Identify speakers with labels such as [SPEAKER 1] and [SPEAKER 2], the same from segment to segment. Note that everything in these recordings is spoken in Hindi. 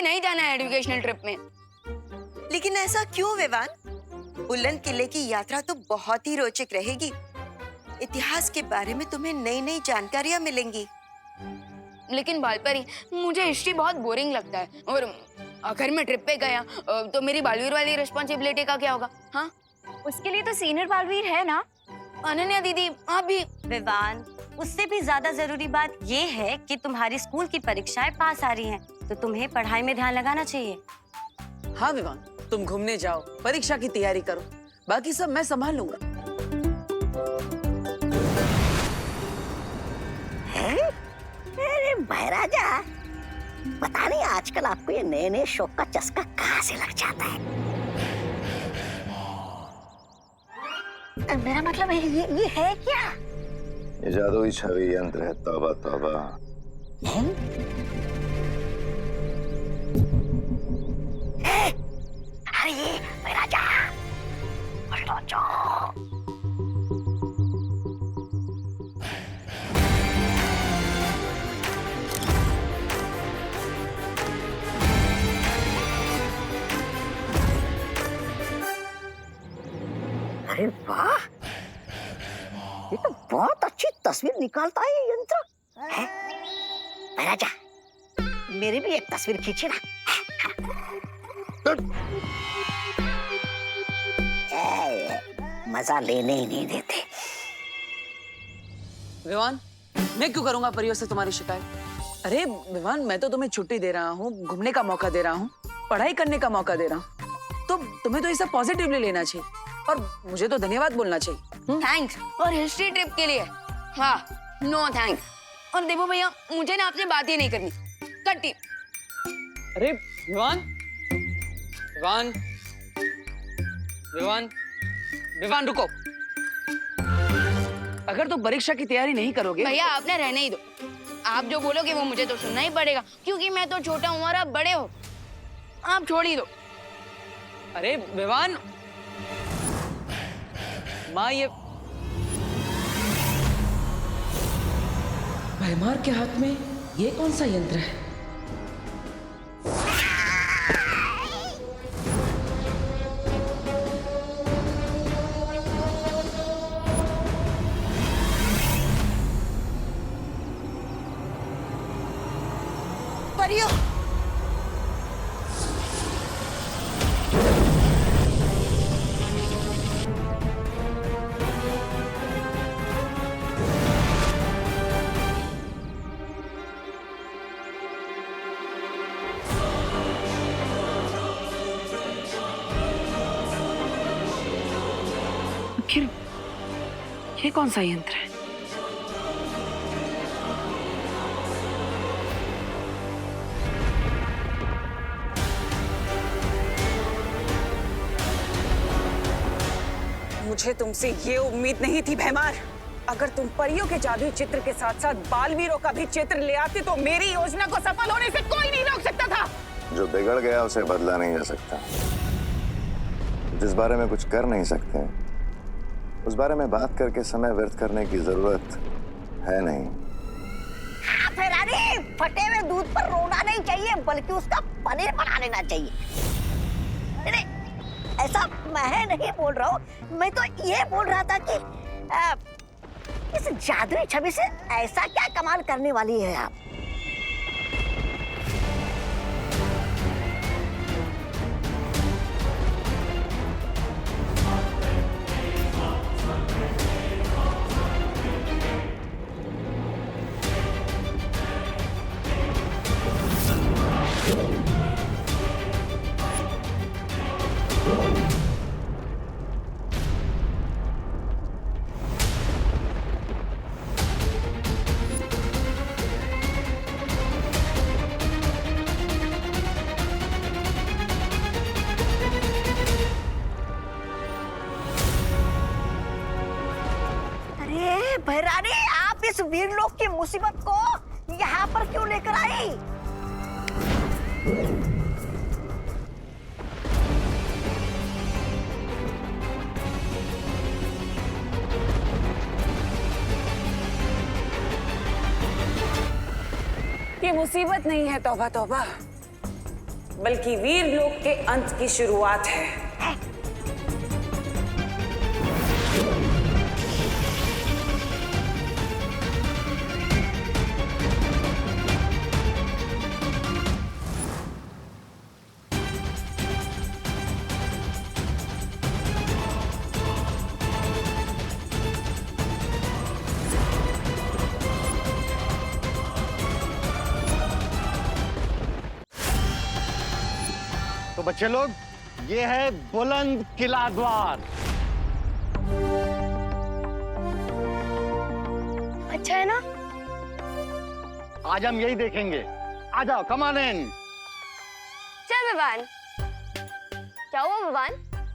[SPEAKER 1] नहीं जाना है एजुकेशनल ट्रिप में।
[SPEAKER 2] लेकिन ऐसा क्यों विवान? बुलंद किले की यात्रा तो बहुत ही रोचक रहेगी। इतिहास के बारे में तुम्हें नई नई जानकारियां मिलेंगी।
[SPEAKER 1] लेकिन बालपरी, मुझे हिस्ट्री बहुत बोरिंग लगता है, और अगर मैं ट्रिप पे गया तो मेरी बालवीर वाली रिस्पॉन्सिबिलिटी का क्या होगा? हाँ,
[SPEAKER 3] उसके लिए तो सीनियर बालवीर है ना।
[SPEAKER 1] अनन्या दीदी, आप भी।
[SPEAKER 3] विवान, उससे भी ज्यादा जरूरी बात ये है कि तुम्हारी स्कूल की परीक्षाएं पास आ रही हैं, तो तुम्हें पढ़ाई में ध्यान लगाना चाहिए।
[SPEAKER 4] हाँ विवान, तुम घूमने जाओ, परीक्षा की तैयारी करो, बाकी सब मैं संभाल लूंगा।
[SPEAKER 5] अरे महाराजा, पता नहीं आजकल आपको ये नए नए शौक का चस्का कहाँ से लग जाता है। मेरा मतलब है ये है क्या?
[SPEAKER 6] ये जादुई छवि यंत्र है। तौबा तौबा।
[SPEAKER 5] अरे ये महाराजा, अरे वाह, ये तो बहुत अच्छी तस्वीर निकालता है ये यंत्र। महाराजा, मेरी भी एक तस्वीर खींचे ना। मजा लेने ही नहीं देते।
[SPEAKER 4] विवान, मैं क्यों करूंगा परियों से तुम्हारी शिकायत? अरे विवान, मैं तो तुम्हें छुट्टी दे रहा हूँ, घूमने का मौका दे रहा हूँ, पढ़ाई करने का मौका दे रहा हूँ, तो तुम्हें तो इसे पॉजिटिवली लेना चाहिए और मुझे तो धन्यवाद बोलना चाहिए।
[SPEAKER 1] थैंक्स। और हिस्ट्री ट्रिप के लिए हाँ, नो थैंक्स। और देखो भैया, मुझे ना आपसे बात ही नहीं करनी, कट्टी।
[SPEAKER 7] अरे विवान, विवान, विवान, विवान रुको।
[SPEAKER 4] अगर तुम परीक्षा की तैयारी नहीं करोगे
[SPEAKER 1] भैया, आपने रहने ही दो। आप जो बोलोगे वो मुझे तो सुनना ही पड़ेगा, क्योंकि मैं तो छोटा हूँ और आप बड़े हो। आप छोड़ ही दो।
[SPEAKER 7] अरे विवान, माँ ये
[SPEAKER 8] भैमार के हाथ में ये कौन सा यंत्र है?
[SPEAKER 2] परियो,
[SPEAKER 8] आखिर ये कौन सा यंत्र है?
[SPEAKER 4] मुझे तुमसे ये उम्मीद नहीं थी भैमार। अगर तुम परियों के जादुई चित्र के साथ साथ बालवीरों का भी चित्र ले आते तो मेरी योजना को सफल होने से कोई नहीं रोक सकता था।
[SPEAKER 6] जो बिगड़ गया उसे बदला नहीं जा सकता। जिस बारे में कुछ कर नहीं सकते उस बारे में बात करके समय व्यर्थ करने की जरूरत है नहीं।
[SPEAKER 5] फेरारी, फटे हुए दूध पर रोना नहीं चाहिए, बल्कि उसका पनीर बना लेना चाहिए। नहीं, ऐसा मैं नहीं बोल रहा हूँ, मैं तो ये बोल रहा था कि इस जादुई छवि से ऐसा क्या कमाल करने वाली है आप? भैरानी, आप इस वीरलोक की मुसीबत को यहाँ पर क्यों लेकर आई?
[SPEAKER 4] ये मुसीबत नहीं है, तौबा तौबा, बल्कि वीर लोक के अंत की शुरुआत है।
[SPEAKER 9] तो बच्चे लोग, ये है बुलंद किला द्वार।
[SPEAKER 1] अच्छा है ना?
[SPEAKER 9] आज हम यही देखेंगे। आ जाओ, कम ऑन इन।
[SPEAKER 1] चल विवान। क्या हुआ विवान?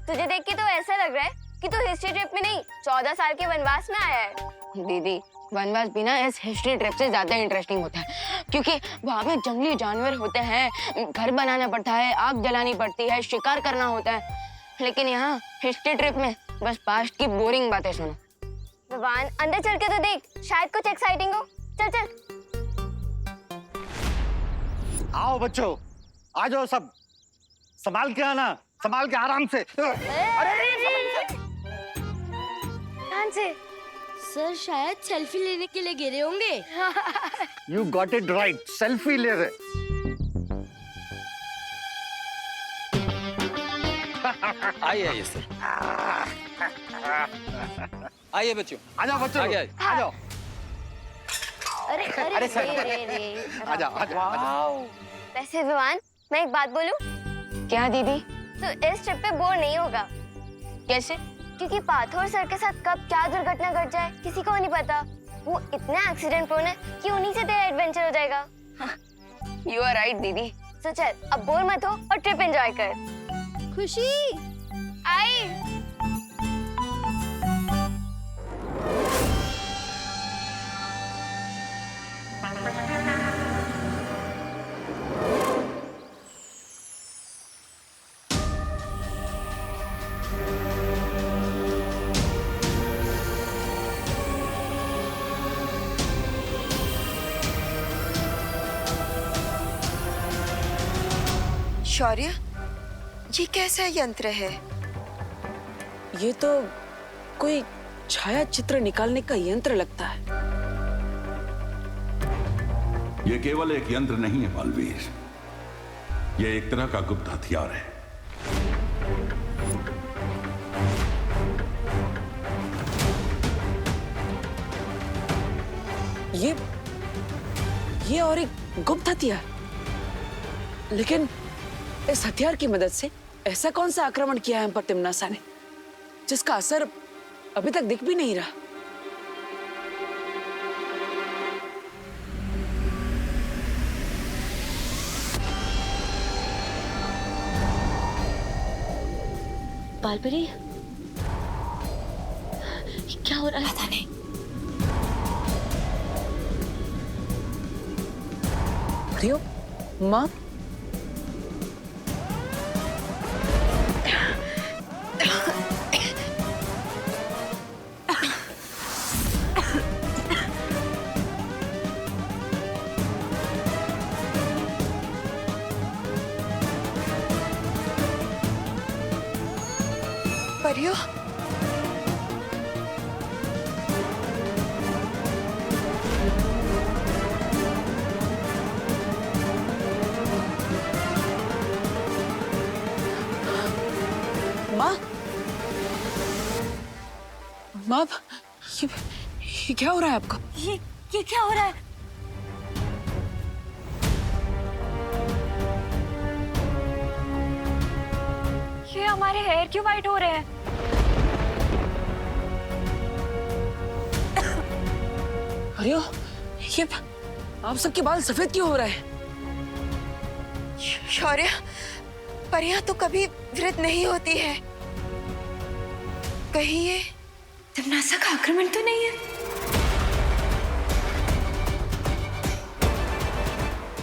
[SPEAKER 1] तुझे देख के तो ऐसा लग रहा है कि तू हिस्ट्री ट्रिप में नहीं 14 साल के वनवास में आया है। दीदी, वनवास भी ना इस हिस्ट्री ट्रिप से ज्यादा इंटरेस्टिंग होता है, क्योंकि वहाँ पे जंगली जानवर होते हैं, घर बनाना पड़ता है, आग जलानी पड़ती है, शिकार करना होता है। लेकिन यहाँ हिस्ट्री ट्रिप में बस पास्ट की बोरिंग बातें सुनो। विवान, अंदर चल के तो देख, शायद कुछ एक्साइटिंग हो। चल चल।
[SPEAKER 9] आओ बच्चों, आ जाओ सब। संभाल के आना, संभाल के आराम से।
[SPEAKER 1] ध्यान से।
[SPEAKER 10] सर शायद सेल्फी लेने के लिए गिरे होंगे।
[SPEAKER 9] You got it right, selfie ले रहे।
[SPEAKER 7] आइए आइए सर, आइए बच्चों,
[SPEAKER 9] आ जाओ बच्चों,
[SPEAKER 7] आगे
[SPEAKER 9] आ जाओ।
[SPEAKER 10] अरे
[SPEAKER 9] अरे सर, आ जाओ, आ जाओ।
[SPEAKER 1] वैसे विवान, मैं एक बात बोलूं? क्या दीदी? तो इस ट्रिप पे बोर नहीं होगा। कैसे? क्योंकि पाथोर सर के साथ कब क्या दुर्घटना घट जाए किसी को नहीं पता। वो इतना एक्सीडेंट प्रोन है कि उन्हीं से तेरा एडवेंचर हो जाएगा। यू आर राइट दीदी। तो चल, अब बोर मत हो और ट्रिप एंजॉय कर।
[SPEAKER 10] खुशी
[SPEAKER 1] आई।
[SPEAKER 2] शौर्य, ये कैसा यंत्र है?
[SPEAKER 4] ये तो कोई छाया चित्र निकालने का यंत्र लगता है।
[SPEAKER 11] ये केवल एक यंत्र नहीं है बालवीर, ये एक तरह का गुप्त हथियार है।
[SPEAKER 4] ये और एक गुप्त हथियार। लेकिन इस हथियार की मदद से ऐसा कौन सा आक्रमण किया है हम पर तिम्नासा ने, जिसका असर अभी तक दिख भी नहीं रहा?
[SPEAKER 10] बालपरी, क्या हो रहा है? पता नहीं।
[SPEAKER 4] प्रियो, माँ,
[SPEAKER 2] परियो,
[SPEAKER 4] माँ, माँ, ये क्या हो रहा है आपको?
[SPEAKER 3] ये क्या हो रहा है?
[SPEAKER 1] ये हमारे हेयर क्यों वाइट हो रहे हैं?
[SPEAKER 4] अरे ये आप सबके बाल सफेद क्यों हो रहे हैं?
[SPEAKER 2] शौर्य, परियां तो कभी वृद्ध नहीं होती है। कहीं ये तिम्नासा का आक्रमण तो नहीं है?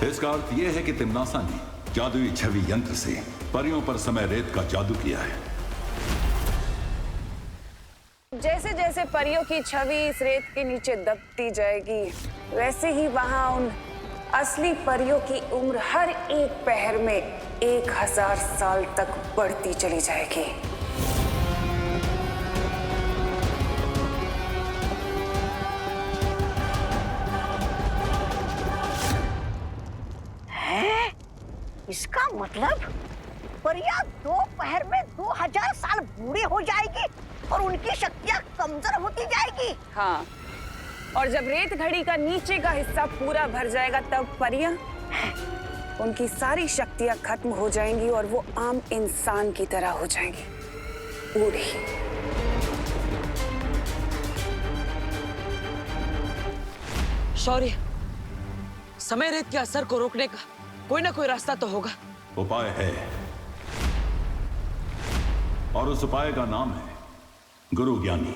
[SPEAKER 11] इसका अर्थ यह है कि तिम्नासा ने जादुई छवि यंत्र से परियों पर समय रेत का जादू किया है।
[SPEAKER 4] जैसे जैसे परियों की छवि इस रेत के नीचे दबती जाएगी, वैसे ही वहां उन
[SPEAKER 8] असली परियों की उम्र हर एक पहर में 1000 साल तक बढ़ती चली जाएगी।
[SPEAKER 5] हैं? इसका मतलब परियां 2 पहर में 2000 साल बूढ़ी हो जाएगी और उनकी शक्तियां कमजोर होती जाएगी।
[SPEAKER 8] हाँ, और जब रेत घड़ी का नीचे का हिस्सा पूरा भर जाएगा तब परियां उनकी सारी शक्तियां खत्म हो जाएंगी और वो आम इंसान की तरह हो जाएंगी, बूढ़ी।
[SPEAKER 4] शौर्य, समय रेत के असर को रोकने का कोई ना कोई रास्ता तो होगा।
[SPEAKER 11] उपाय है, और उस उपाय का नाम है गुरु ज्ञानी।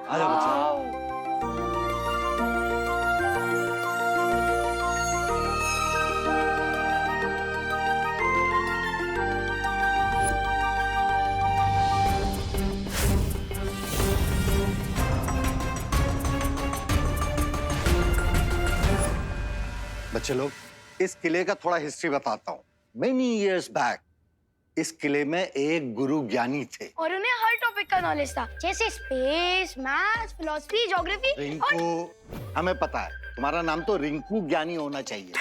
[SPEAKER 9] आ जाओ बच्चा। बच्चे लोग, इस किले का थोड़ा हिस्ट्री बताता हूँ। मेनी इयर्स बैक इस किले में एक गुरु ज्ञानी थे
[SPEAKER 10] और उन्हें हर टॉपिक का नॉलेज था, जैसे space, maths, philosophy, geography.
[SPEAKER 9] Rinku, हमें पता है तुम्हारा नाम तो रिंकू ज्ञानी होना चाहिए,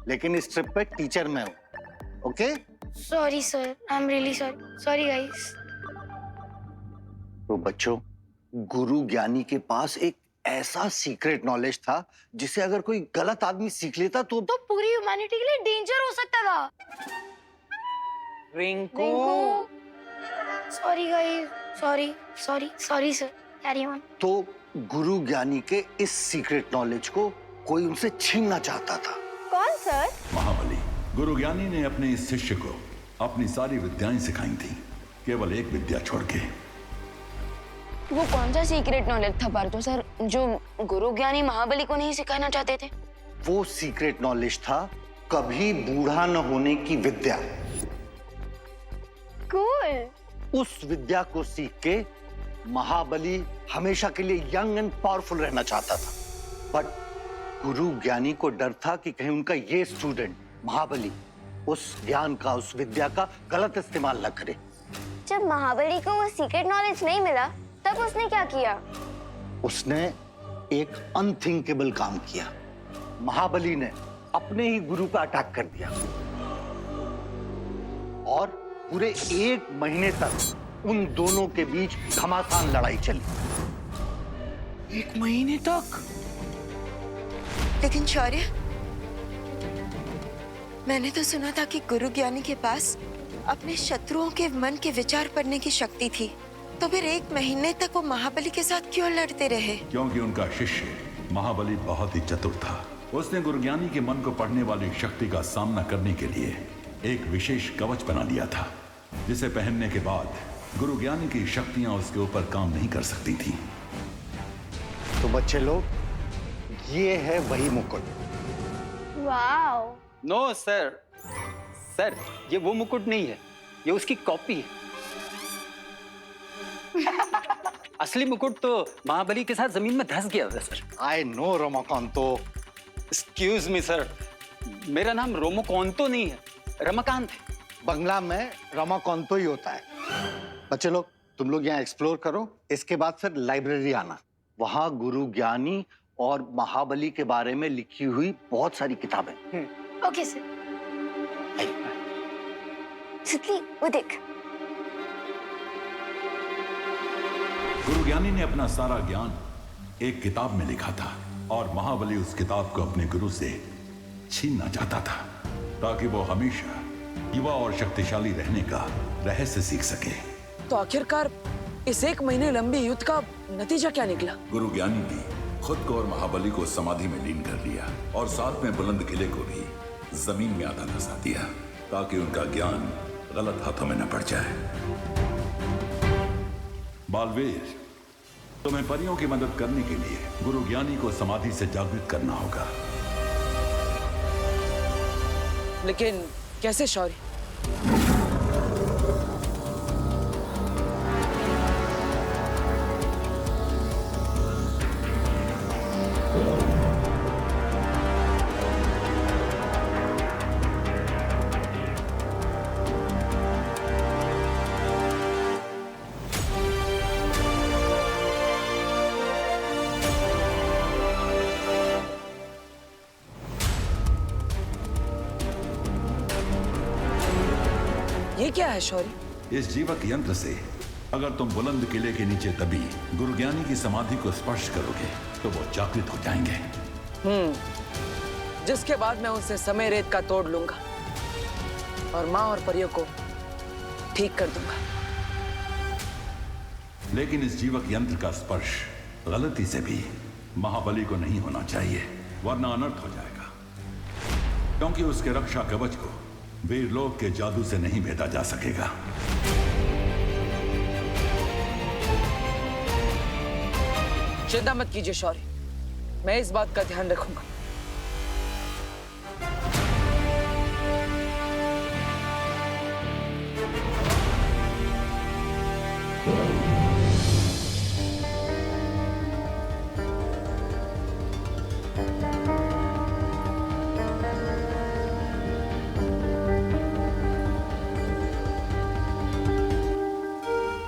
[SPEAKER 9] लेकिन इस ट्रिप पे टीचर मैं हूँ। Okay?
[SPEAKER 10] Sorry sir, I am really sorry. Sorry guys.
[SPEAKER 9] तो बच्चों, गुरु ज्ञानी के पास एक ऐसा सीक्रेट नॉलेज था जिसे अगर कोई गलत आदमी सीख लेता तो
[SPEAKER 10] पूरी ह्यूमैनिटी के लिए डेंजर हो सकता था।
[SPEAKER 8] Rinku,
[SPEAKER 10] sorry guys, sorry sorry sorry sir, carry on.
[SPEAKER 9] तो गुरु ज्ञानी के इस सीक्रेट नॉलेज को कोई उनसे छीनना चाहता था।
[SPEAKER 1] कौन सर?
[SPEAKER 11] महाबली। गुरु ज्ञानी ने अपने इस शिष्य को अपनी सारी विद्याएं सिखाई थी, केवल एक विद्या छोड़ के।
[SPEAKER 1] वो कौन सा सीक्रेट नॉलेज था पार्थो सर जो गुरु ज्ञानी महाबली को नहीं सिखाना चाहते थे?
[SPEAKER 9] वो सीक्रेट नॉलेज था कभी बूढ़ा न होने की विद्या।
[SPEAKER 1] कूल।
[SPEAKER 9] उस विद्या को सीख के महाबली हमेशा के लिए यंग एंड पावरफुल रहना चाहता था, बट गुरु ज्ञानी को डर था कि कहीं उनका ये स्टूडेंट महाबली उस ज्ञान का, उस विद्या का गलत इस्तेमाल न करे।
[SPEAKER 1] जब महाबली को वो सीक्रेट नॉलेज नहीं मिला तब उसने क्या किया?
[SPEAKER 9] उसने एक अनथिंकेबल काम किया। महाबली ने अपने ही गुरु पर अटैक कर दिया और पूरे 1 महीने तक उन दोनों के बीच घमासान लड़ाई चली।
[SPEAKER 4] 1 महीने तक?
[SPEAKER 2] लेकिन शौर्य, मैंने तो सुना था कि गुरु ज्ञानी के पास अपने शत्रुओं के मन के विचार पढ़ने की शक्ति थी, तो फिर 1 महीने तक वो महाबली के साथ क्यों लड़ते रहे?
[SPEAKER 11] क्योंकि उनका शिष्य महाबली बहुत ही चतुर था। उसने गुरु ज्ञानी के मन को पढ़ने वाली शक्ति का सामना करने के लिए एक विशेष कवच बना लिया था, जिसे पहनने के बाद गुरु ज्ञानी की शक्तियां उसके ऊपर काम नहीं कर सकती थी।
[SPEAKER 9] तो बच्चे लोग, ये है वही मुकुट।
[SPEAKER 1] वाओ।
[SPEAKER 7] नो सर, सर ये वो मुकुट नहीं है, ये उसकी कॉपी है। असली मुकुट तो महाबली के साथ जमीन में धंस गया था sir.
[SPEAKER 9] I know Ramakanto.
[SPEAKER 7] Excuse me sir, मेरा नाम रोमोकांतो नहीं है, रमाकांत है।
[SPEAKER 9] बंगला में रमाकांतो ही होता है। बच्चे लोग, तुम लोग यहाँ एक्सप्लोर करो, इसके बाद फिर लाइब्रेरी आना। वहाँ गुरु ज्ञानी और महाबली के बारे में लिखी हुई बहुत सारी किताबें।
[SPEAKER 10] Okay sir.
[SPEAKER 1] सिद्धि, वो देख।
[SPEAKER 11] गुरु ज्ञानी ने अपना सारा ज्ञान एक किताब में लिखा था और महाबली उस किताब को अपने गुरु से छीनना चाहता था, ताकि वो हमेशा युवा और शक्तिशाली रहने का रहस्य सीख सके।
[SPEAKER 4] तो आखिरकार इस 1 महीने लंबी युद्ध का नतीजा क्या निकला?
[SPEAKER 11] गुरु ज्ञानी ने खुद को और महाबली को समाधि में लीन कर लिया और साथ में बुलंद किले को भी जमीन में आधा धंसा दिया, ताकि उनका ज्ञान गलत हाथों में न पड़ जाए। बालवीर, तुम्हें परियों की मदद करने के लिए गुरु ज्ञानी को समाधि से जागृत करना होगा।
[SPEAKER 4] लेकिन कैसे शौर्य? ये क्या है शौर्य?
[SPEAKER 11] इस जीवक यंत्र से अगर तुम बुलंद किले के नीचे दबी गुरु ज्ञानी की समाधि को स्पर्श करोगे तो वो जागृत हो जाएंगे।
[SPEAKER 4] जिसके बाद मैं उनसे समय रेत का तोड़ लूंगा और माँ और परियों को ठीक कर दूंगा।
[SPEAKER 11] लेकिन इस जीवक यंत्र का स्पर्श गलती से भी महाबली को नहीं होना चाहिए, वरना अनर्थ हो जाएगा। क्योंकि उसके रक्षा कवच को वीरलोक के जादू से नहीं भेदा जा सकेगा।
[SPEAKER 4] चिंता मत कीजिए शौर्य, मैं इस बात का ध्यान रखूंगा।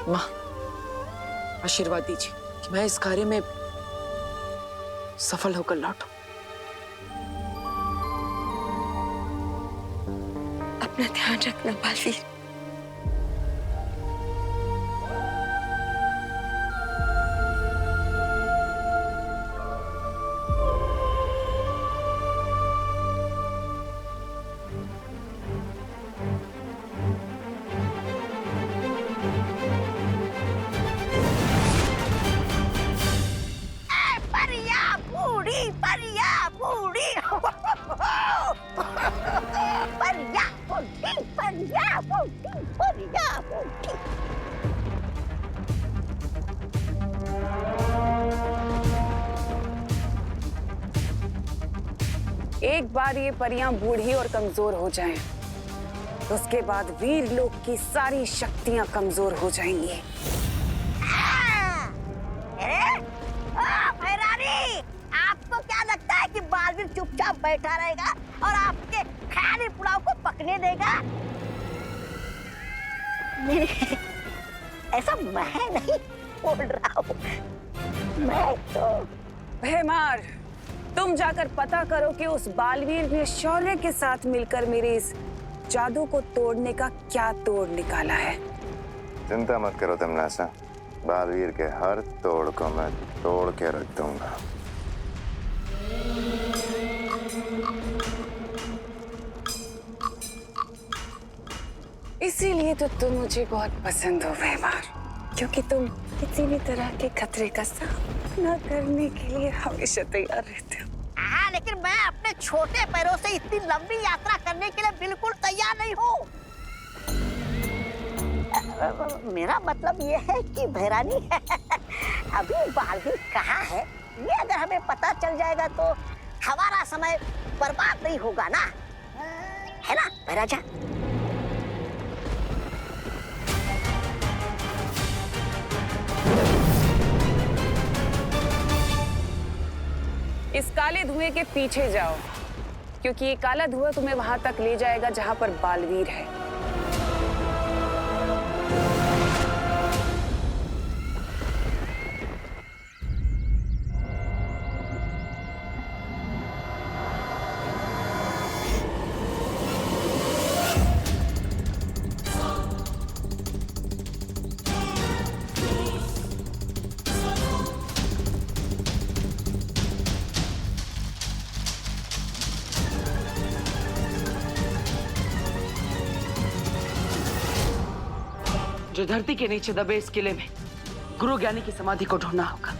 [SPEAKER 4] माँ, आशीर्वाद दीजिए कि मैं इस कार्य में सफल होकर लौटूं।
[SPEAKER 2] अपना ध्यान रखना बालवीर।
[SPEAKER 8] एक बार ये परियां बूढ़ी और कमजोर हो जाएं, तो उसके बाद वीर लोक की सारी शक्तियां कमजोर हो जाएंगी।
[SPEAKER 5] भैरानी, आपको क्या लगता है कि बालवीर चुपचाप बैठा रहेगा और आपके ख्याली पुलाव को पकने देगा? नहीं, ऐसा मैं नहीं बोल रहा हूँ। मैं तो
[SPEAKER 8] भैमार, तुम जाकर पता करो कि उस बालवीर ने शौर्य के साथ मिलकर मेरे इस जादू को तोड़ने का क्या तोड़ निकाला है।
[SPEAKER 6] चिंता मत करो तमन्नासा, बालवीर के हर तोड़ को मैं तोड़ के रख दूंगा।
[SPEAKER 8] इसीलिए तो तुम मुझे बहुत पसंद हो भैमार, क्योंकि तुम किसी भी तरह के खतरे का सामना करने के लिए हमेशा तैयार रहते हो।
[SPEAKER 5] हाँ, लेकिन मैं अपने छोटे पैरों से इतनी लंबी यात्रा करने के लिए बिल्कुल तैयार नहीं हूँ। मेरा मतलब ये है कि भैरानी अभी बालवीर कहाँ है, ये अगर हमें पता चल जाएगा तो हमारा समय बर्बाद नहीं होगा ना, है ना भैराजा?
[SPEAKER 8] इस काले धुएं के पीछे जाओ, क्योंकि ये काला धुआं तुम्हें वहां तक ले जाएगा जहां पर बालवीर है।
[SPEAKER 4] जो धरती के नीचे दबे इस किले में गुरु ज्ञानी की समाधि को ढूंढना होगा।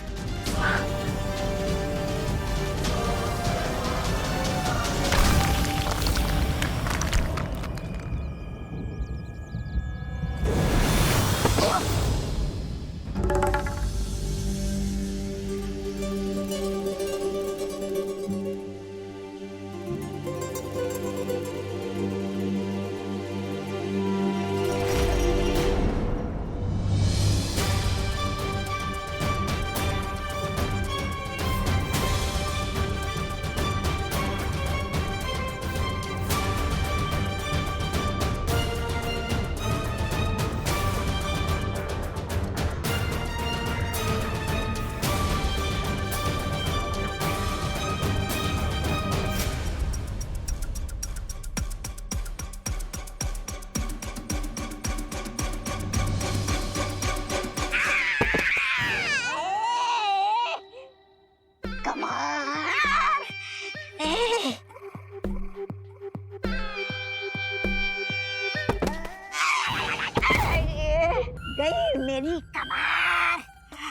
[SPEAKER 5] मेरी कमर,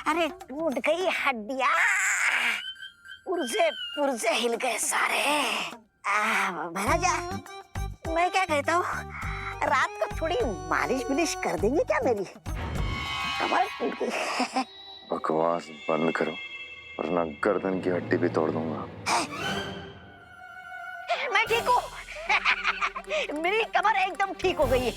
[SPEAKER 5] अरे टूट गई हड्डियां, पुर्जे पुर्जे हिल गए सारे। महाराजा, मैं क्या कहता हूँ, रात को थोड़ी मालिश बिलिश कर देंगे क्या मेरी? कमर टूट गई।
[SPEAKER 6] बकवास बंद करो वरना गर्दन की हड्डी भी तोड़ दूंगा।
[SPEAKER 5] मैं ठीक हूँ। मेरी कमर एकदम ठीक हो गई है।